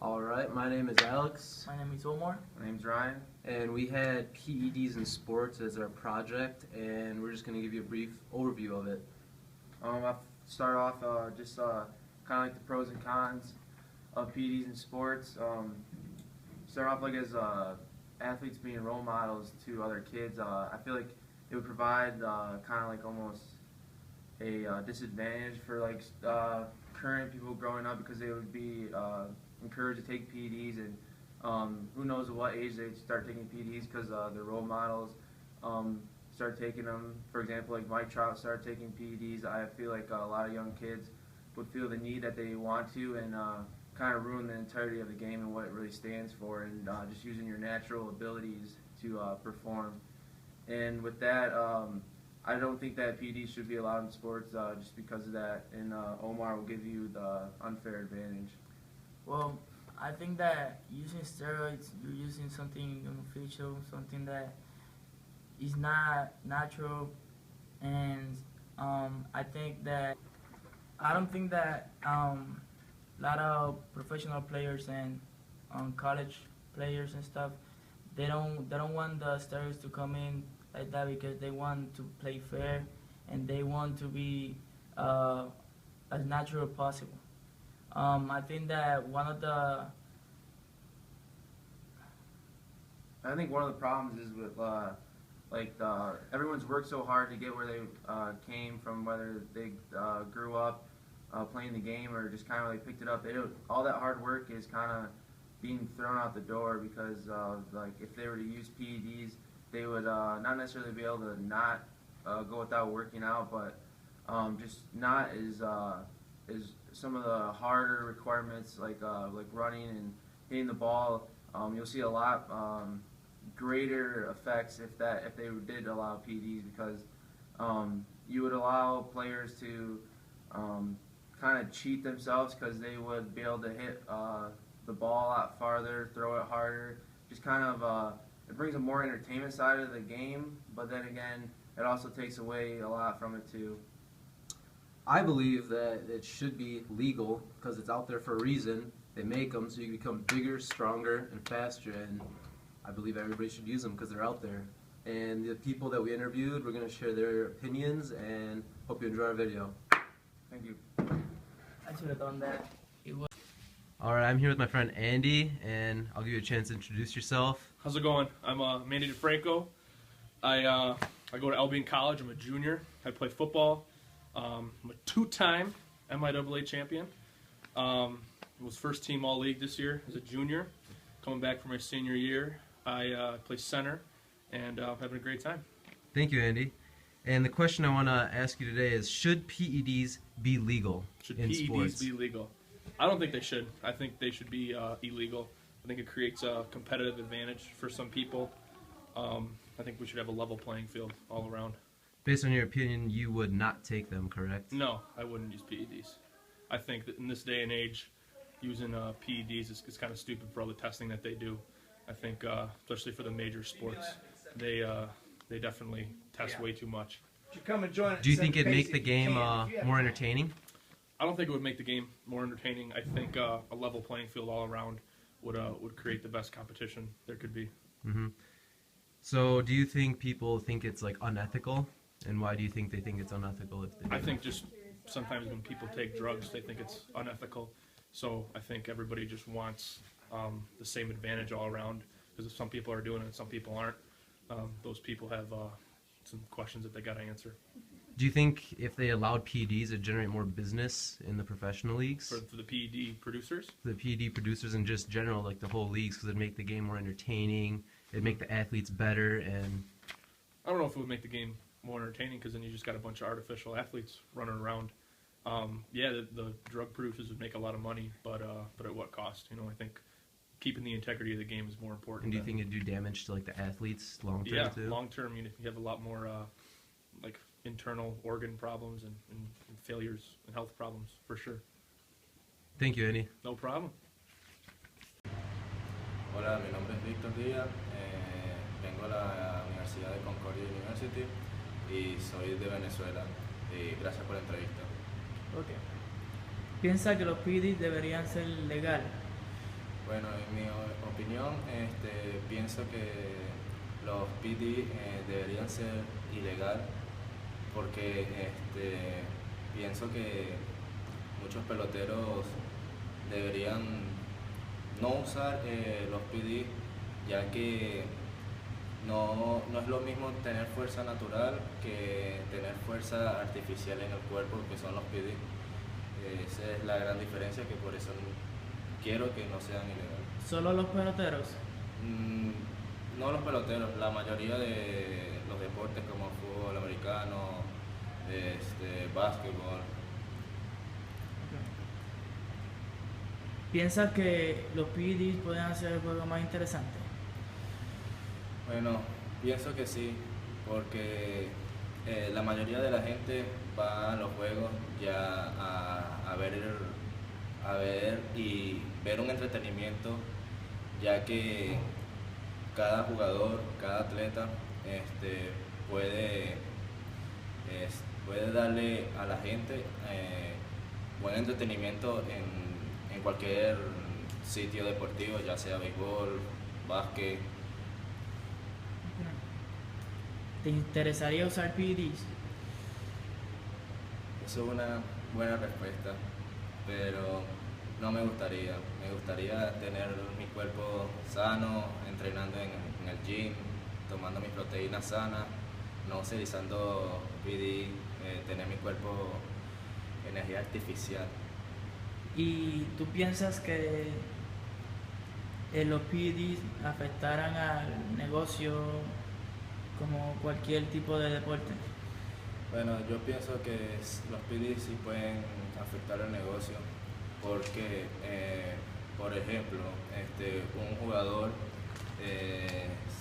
All right, my name is Alex. My name is Omar. My name's Ryan. And we had PEDs in sports as our project, and we're just going to give you a brief overview of it. I'll start off just kind of like the pros and cons of PEDs in sports. Start off like as athletes being role models to other kids. I feel like it would provide kind of like almost a disadvantage for like current people growing up, because they would be encouraged to take PEDs, and who knows at what age they start taking PEDs, because their role models start taking them. For example, like Mike Trout started taking PEDs. I feel like a lot of young kids would feel the need that they want to, and kind of ruin the entirety of the game and what it really stands for, and just using your natural abilities to perform. And with that, I don't think that PEDs should be allowed in sports just because of that, and Omar will give you the unfair advantage. Well, I think that using steroids, you're using something artificial, something that is not natural, and I don't think that a lot of professional players and college players and stuff, they don't want the steroids to come in like that, because they want to play fair and they want to be as natural as possible. I think that one of the problems is with everyone's worked so hard to get where they came from, whether they grew up playing the game or just kind of like picked it up. All that hard work is kind of being thrown out the door, because like if they were to use PEDs, they would not necessarily be able to not go without working out, but just not as some of the harder requirements, like running and hitting the ball. You'll see a lot greater effects if they did allow PEDs, because you would allow players to kind of cheat themselves, because they would be able to hit the ball a lot farther, throw it harder. Just kind of it brings a more entertainment side of the game, but then again, it also takes away a lot from it too. I believe that it should be legal because it's out there for a reason. They make them so you can become bigger, stronger, and faster, and I believe everybody should use them because they're out there. And the people that we interviewed, we're going to share their opinions, and hope you enjoy our video. Thank you. I should have done that. Alright, I'm here with my friend Andy, and I'll give you a chance to introduce yourself. How's it going? I'm Manny DeFranco. I go to Albion College. I'm a junior. I play football. I'm a two-time MIAA champion. Was first team All-League this year as a junior. Coming back for my senior year, I play center, and having a great time. Thank you, Andy. And the question I want to ask you today is, should PEDs be legal in sports? Should PEDs be legal? I don't think they should. I think they should be illegal. I think it creates a competitive advantage for some people. I think we should have a level playing field all around. Based on your opinion, you would not take them, correct? No, I wouldn't use PEDs. I think that in this day and age, using PEDs is kind of stupid for all the testing that they do. I think, especially for the major sports, they definitely test way too much. Do you think it'd make the game more entertaining? I don't think it would make the game more entertaining. I think a level playing field all around would create the best competition there could be. Mm-hmm. So do you think people think it's like unethical? And why do you think they think it's unethical? I think just sometimes when people take drugs, they think it's unethical. So I think everybody just wants the same advantage all around, because if some people are doing it and some people aren't, those people have some questions that they got to answer. Do you think if they allowed PEDs, it'd generate more business in the professional leagues? For the PED producers? The PED producers and just general, like the whole leagues, because it'd make the game more entertaining, it'd make the athletes better, and... I don't know if it would make the game more entertaining, because then you just got a bunch of artificial athletes running around. Yeah, the drug producers would make a lot of money, but at what cost? You know, I think keeping the integrity of the game is more important. And do you think it'd do damage to like the athletes long term too? Yeah, long term, you have a lot more like internal organ problems and failures and health problems for sure. Thank you, Andy. No problem. Hola, mi nombre es Víctor Díaz, vengo a la Universidad de Concordia University y soy de Venezuela. Y gracias por la entrevista. Okay. ¿Piensa que los PEDs deberían ser legales? Bueno, en mi opinión, pienso que los PT deberían ser ilegal porque pienso que muchos peloteros deberían no usar los PD, ya que no es lo mismo tener fuerza natural que tener fuerza artificial en el cuerpo, que son los PD. Esa es la gran diferencia, que por eso quiero que no sean ilegales. ¿Solo los peloteros? No los peloteros, la mayoría de los deportes como fútbol americano, básquetbol. ¿Piensas que los PEDs pueden hacer el juego más interesante? Bueno, pienso que sí, porque la mayoría de la gente va a los juegos ya a ver y ver un entretenimiento, ya que cada jugador, cada atleta puede, puede darle a la gente buen entretenimiento en cualquier sitio deportivo, ya sea béisbol, básquet. ¿Te interesaría usar PEDs? Eso es una buena respuesta, pero no me gustaría. Me gustaría tener mi cuerpo sano, entrenando en el gym, tomando mis proteínas sanas, no utilizando PD, tener mi cuerpo energía artificial. ¿Y tú piensas que los PEDs afectarán al negocio como cualquier tipo de deporte? Bueno, yo pienso que los PD sí pueden afectar el negocio porque, por ejemplo, un jugador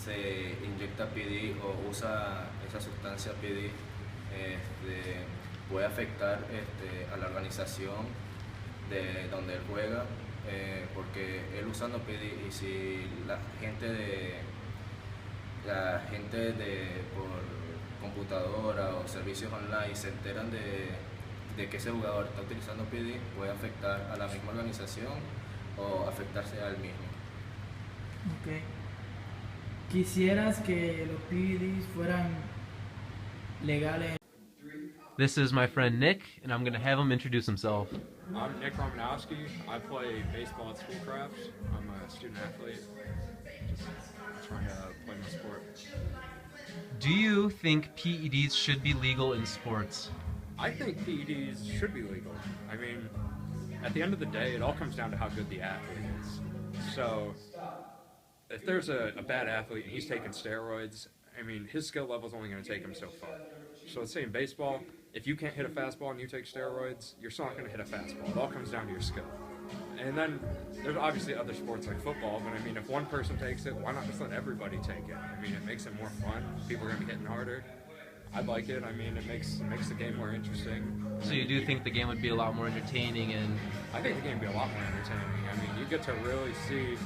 se inyecta PD o usa esa sustancia PD, puede afectar a la organización de donde él juega, porque él usando PD, y si la gente por computadora o servicios online se enteran de que ese jugador está utilizando PD, puede afectar a la misma organización o afectarse a él mismo. Okay. ¿Quisieras que los PEDs fueran legales? This is my friend Nick, and I'm going to have him introduce himself. I'm Nick Romanowski. I play baseball at Schoolcraft. I'm a student athlete. Just trying to play my sport. Do you think PEDs should be legal in sports? I think PEDs should be legal. I mean, at the end of the day, it all comes down to how good the athlete is. So, if there's a bad athlete and he's taking steroids, I mean, his skill level is only going to take him so far. So let's say in baseball, if you can't hit a fastball and you take steroids, you're still not going to hit a fastball. It all comes down to your skill. And then there's obviously other sports like football, but I mean, if one person takes it, why not just let everybody take it? I mean, it makes it more fun. People are going to be hitting harder. I like it. I mean, it makes the game more interesting. So you do think the game would be a lot more entertaining and... I think the game would be a lot more entertaining. I mean, you get to really see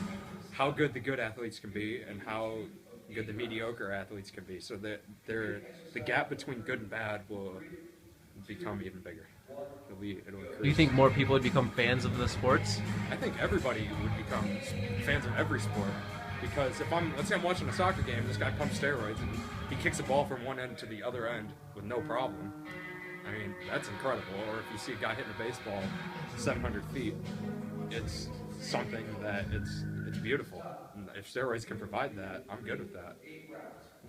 how good the good athletes can be and how good the mediocre athletes can be. So that the gap between good and bad will become even bigger. It'll increase. Do you think more people would become fans of the sports? I think everybody would become fans of every sport. Because let's say I'm watching a soccer game, this guy pumps steroids and he kicks a ball from one end to the other end with no problem. I mean, that's incredible. Or if you see a guy hitting a baseball 700 feet, it's something that it's beautiful. And if steroids can provide that, I'm good with that.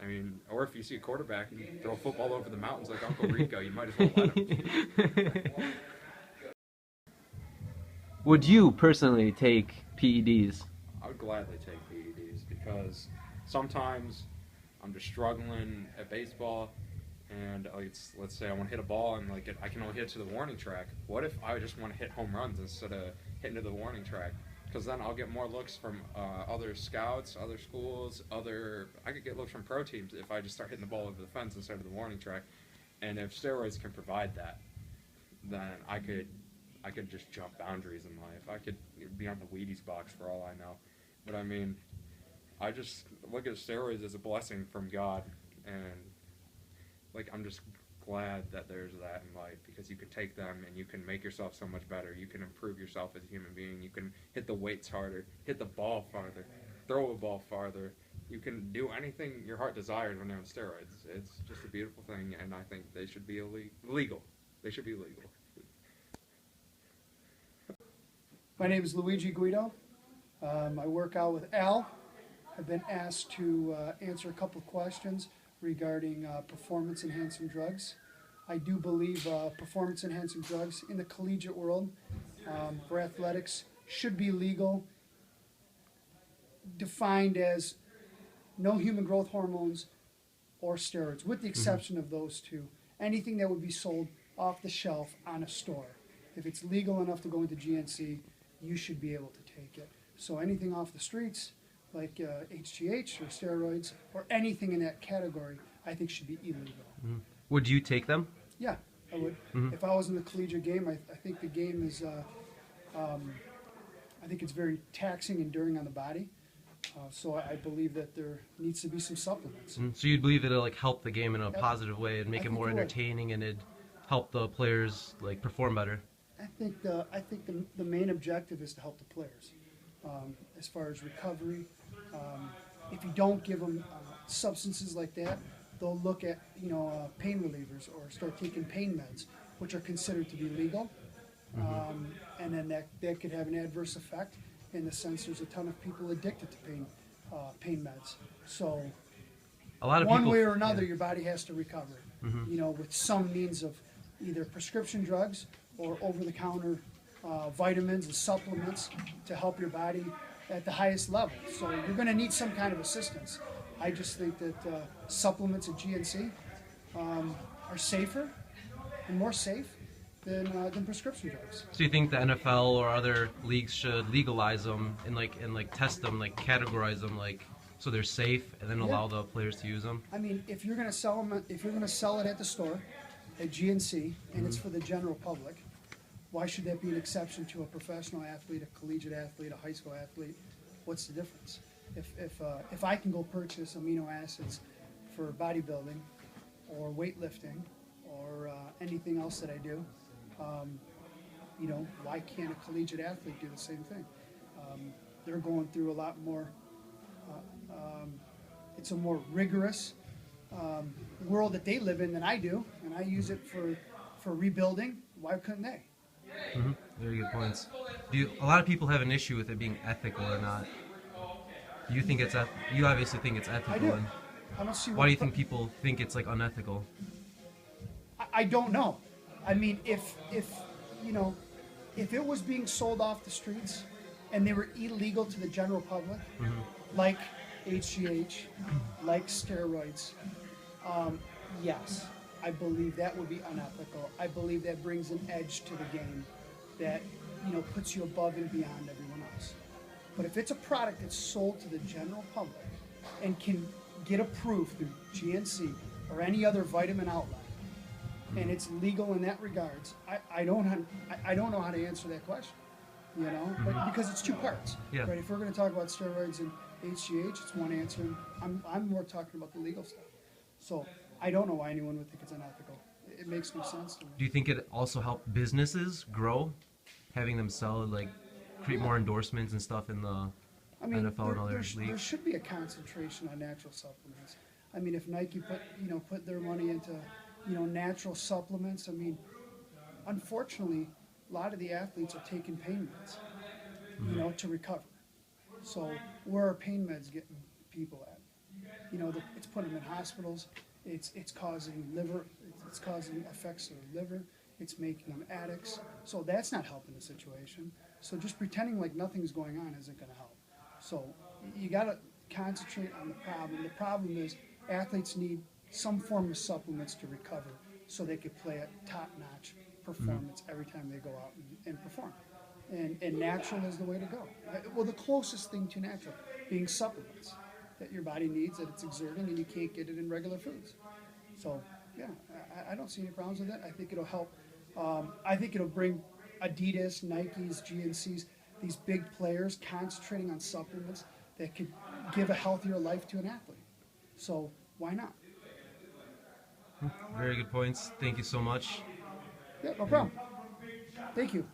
I mean, or if you see a quarterback and throw a football over the mountains like Uncle Rico, you might as well let him. Would you personally take PEDs? I would gladly take PEDs because sometimes I'm just struggling at baseball and let's say I want to hit a ball and I can only hit to the warning track. What if I just want to hit home runs instead of hitting to the warning track? Because then I'll get more looks from other scouts, other schools, I could get looks from pro teams if I just start hitting the ball over the fence instead of the warning track. And if steroids can provide that, then I could just jump boundaries in life. I could be on the Wheaties box for all I know. But I mean, I just look at steroids as a blessing from God, and I'm just glad that there's that in life, because you can take them and you can make yourself so much better. You can improve yourself as a human being. You can hit the weights harder, hit the ball farther, throw a ball farther. You can do anything your heart desires when they're on steroids. It's just a beautiful thing, and I think they should be legal. They should be legal. My name is Luigi Guido. I work out with Al. I've been asked to answer a couple of questions regarding performance-enhancing drugs. I do believe performance-enhancing drugs in the collegiate world for athletics should be legal, defined as no human growth hormones or steroids, with the exception of those two. Anything that would be sold off the shelf on a store. If it's legal enough to go into GNC, you should be able to take it. So anything off the streets, like HGH or steroids, or anything in that category, I think should be illegal. Would you take them? Yeah, I would. If I was in the collegiate game, I think the game is, I think it's very taxing and enduring on the body. So I believe that there needs to be some supplements. So you'd believe it'll like help the game in a Yep. positive way and make I it think more it would. entertaining, and it'd help the players like perform better. I think the main objective is to help the players, as far as recovery. If you don't give them substances like that, they'll look at pain relievers or start taking pain meds, which are considered to be legal, and then that could have an adverse effect in the sense there's a ton of people addicted to pain meds. So A lot of one people, way or another, yeah. your body has to recover. With some means of either prescription drugs or over-the-counter vitamins and supplements to help your body at the highest level. So you're going to need some kind of assistance. I just think that supplements at GNC are safer and more safe than prescription drugs. So you think the NFL or other leagues should legalize them and test them, like categorize them, like so they're safe, and then Yeah. allow the players to use them? I mean, if you're going to sell them, if you're going to sell it at the store, at GNC, and it's for the general public, why should that be an exception to a professional athlete, a collegiate athlete, a high school athlete? What's the difference? If I can go purchase amino acids for bodybuilding or weightlifting or anything else that I do, why can't a collegiate athlete do the same thing? They're going through a lot more. It's a more rigorous world that they live in than I do, and I use it for rebuilding. Why couldn't they? Very good points. A lot of people have an issue with it being ethical or not? You think you obviously think it's ethical. I do. And I don't see. why do you think people think it's like unethical? I don't know. I mean, if it was being sold off the streets and they were illegal to the general public, like HGH, like steroids, yes, I believe that would be unethical. I believe that brings an edge to the game that puts you above and beyond everyone else. But if it's a product that's sold to the general public and can get approved through GNC or any other vitamin outlet, and it's legal in that regards, I don't know how to answer that question, but because it's two parts. Yeah. Right? If we're going to talk about steroids and HGH, it's one answer. And I'm more talking about the legal stuff. So I don't know why anyone would think it's unethical. It makes no sense to me. Do you think it also helped businesses grow, having them sell, like create more endorsements and stuff in the NFL and other there leagues? should be a concentration on natural supplements. I mean, if Nike put their money into natural supplements, I mean, unfortunately, a lot of the athletes are taking pain meds, to recover. So where are pain meds getting people at? It's putting them in hospitals. It's causing it's causing effects to their liver. It's making them addicts. So that's not helping the situation. So just pretending like nothing's going on isn't going to help. So you got to concentrate on the problem. The problem is athletes need some form of supplements to recover so they could play at top-notch performance every time they go out and perform. And natural is the way to go. Well, the closest thing to natural being supplements that your body needs, that it's exerting, and you can't get it in regular foods. So, yeah, I don't see any problems with that. I think it'll help. I think it'll bring Adidas, Nikes, GNCs, these big players concentrating on supplements that could give a healthier life to an athlete. So, why not? Very good points. Thank you so much. Yeah, no problem. Thank you.